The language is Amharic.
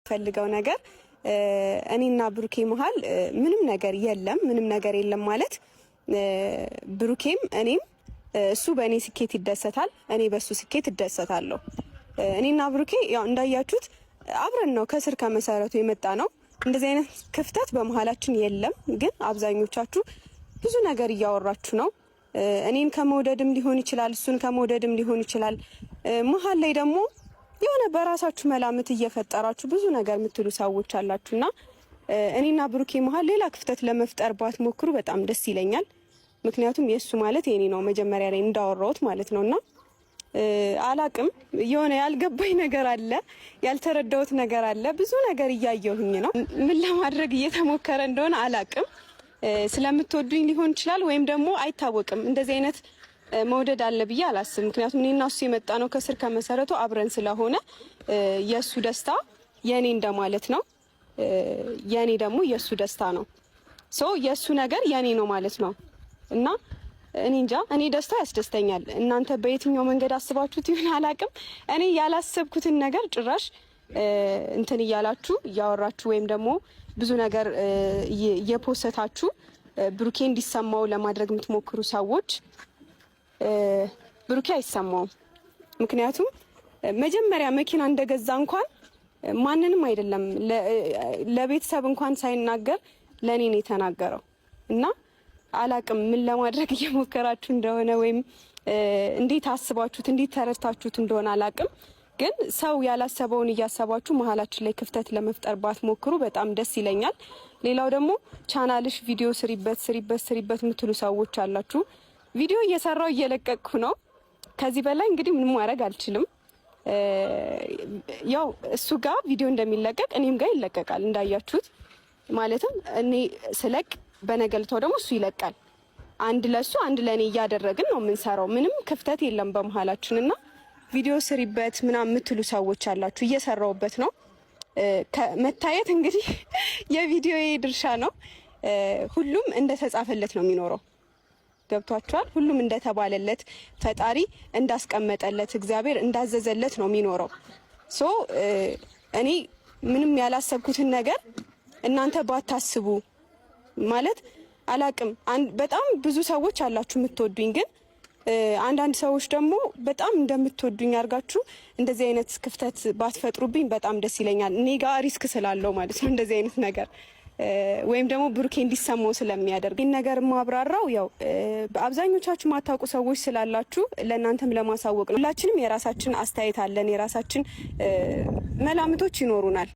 ፈልገው ነገር እኔና ብሩኬ መሃል ምንም ነገር የለም ማለት ብሩኬም እኔም እሱ በእኔ ስኬት ይደሰታል፣ እኔ በሱ ስኬት እደሰታለሁ። እኔና ብሩኬ ያው እንዳያችሁት አብረን ነው ከስር ከመሰረቱ የመጣ ነው። እንደዚህ አይነት ክፍተት በመሃላችን የለም። ግን አብዛኞቻችሁ ብዙ ነገር እያወራችሁ ነው። እኔን ከመውደድም ሊሆን ይችላል፣ እሱን ከመውደድም ሊሆን ይችላል። መሀል ላይ ደግሞ የሆነ በራሳችሁ መላምት እየፈጠራችሁ ብዙ ነገር የምትሉ ሰዎች አላችሁና እኔና ብሩኬ መሀል ሌላ ክፍተት ለመፍጠር ባትሞክሩ በጣም ደስ ይለኛል። ምክንያቱም የሱ ማለት የኔ ነው መጀመሪያ ላይ እንዳወራሁት ማለት ነውና አላቅም የሆነ ያልገባኝ ነገር አለ፣ ያልተረዳሁት ነገር አለ። ብዙ ነገር እያየሁኝ ነው። ምን ለማድረግ እየተሞከረ እንደሆነ አላቅም። ስለምትወዱኝ ሊሆን ይችላል ወይም ደግሞ አይታወቅም። እንደዚህ አይነት መውደድ አለ ብዬ አላስብም። ምክንያቱም እኔና እሱ የመጣ ነው ከስር ከመሰረቱ አብረን ስለሆነ የሱ ደስታ የኔ እንደማለት ነው፣ የኔ ደግሞ የሱ ደስታ ነው። የሱ ነገር የኔ ነው ማለት ነው እና እኔ እንጃ፣ እኔ ደስታ ያስደስተኛል። እናንተ በየትኛው መንገድ አስባችሁት ይሁን አላቅም። እኔ ያላሰብኩትን ነገር ጭራሽ እንትን እያላችሁ እያወራችሁ ወይም ደግሞ ብዙ ነገር እየፖሰታችሁ ብሩኬ እንዲሰማው ለማድረግ የምትሞክሩ ሰዎች ብሩኬ አይሰማውም። ምክንያቱም መጀመሪያ መኪና እንደገዛ እንኳን ማንንም አይደለም ለቤተሰብ እንኳን ሳይናገር ለኔ ነው የተናገረው እና አላቅም ምን ለማድረግ እየሞከራችሁ እንደሆነ ወይም እንዴት አስባችሁት እንዴት ተረድታችሁት እንደሆነ አላቅም። ግን ሰው ያላሰበውን እያሰባችሁ መሀላችን ላይ ክፍተት ለመፍጠር ባትሞክሩ በጣም ደስ ይለኛል። ሌላው ደግሞ ቻናልሽ ቪዲዮ ስሪበት የምትሉ ሰዎች አላችሁ። ቪዲዮ እየሰራው እየለቀቅኩ ነው። ከዚህ በላይ እንግዲህ ምንም ማድረግ አልችልም። ያው እሱ ጋር ቪዲዮ እንደሚለቀቅ እኔም ጋር ይለቀቃል እንዳያችሁት። ማለትም እኔ ስለቅ በነገልታው ደግሞ እሱ ይለቃል። አንድ ለሱ አንድ ለኔ እያደረግን ነው የምንሰራው። ምንም ክፍተት የለም በመሃላችንና ቪዲዮ ስሪበት ምናምን የምትሉ ሰዎች አላችሁ። እየሰራውበት ነው። መታየት እንግዲህ የቪዲዮ ድርሻ ነው። ሁሉም እንደተጻፈለት ነው የሚኖረው። ገብቷችኋል? ሁሉም እንደተባለለት ፈጣሪ እንዳስቀመጠለት እግዚአብሔር እንዳዘዘለት ነው የሚኖረው። እኔ ምንም ያላሰብኩትን ነገር እናንተ ባታስቡ ማለት አላቅም። በጣም ብዙ ሰዎች አላችሁ የምትወዱኝ፣ ግን አንዳንድ ሰዎች ደግሞ በጣም እንደምትወዱኝ አድርጋችሁ እንደዚህ አይነት ክፍተት ባትፈጥሩብኝ በጣም ደስ ይለኛል። እኔ ጋር ሪስክ ስላለው ማለት ነው እንደዚህ አይነት ነገር ወይም ደግሞ ብሩኬ እንዲሰማው ስለሚያደርግ ነገር ማብራራው ያው አብዛኞቻችሁ ማታውቁ ሰዎች ስላላችሁ ለእናንተም ለማሳወቅ ነው። ሁላችንም የራሳችን አስተያየት አለን፣ የራሳችን መላምቶች ይኖሩናል።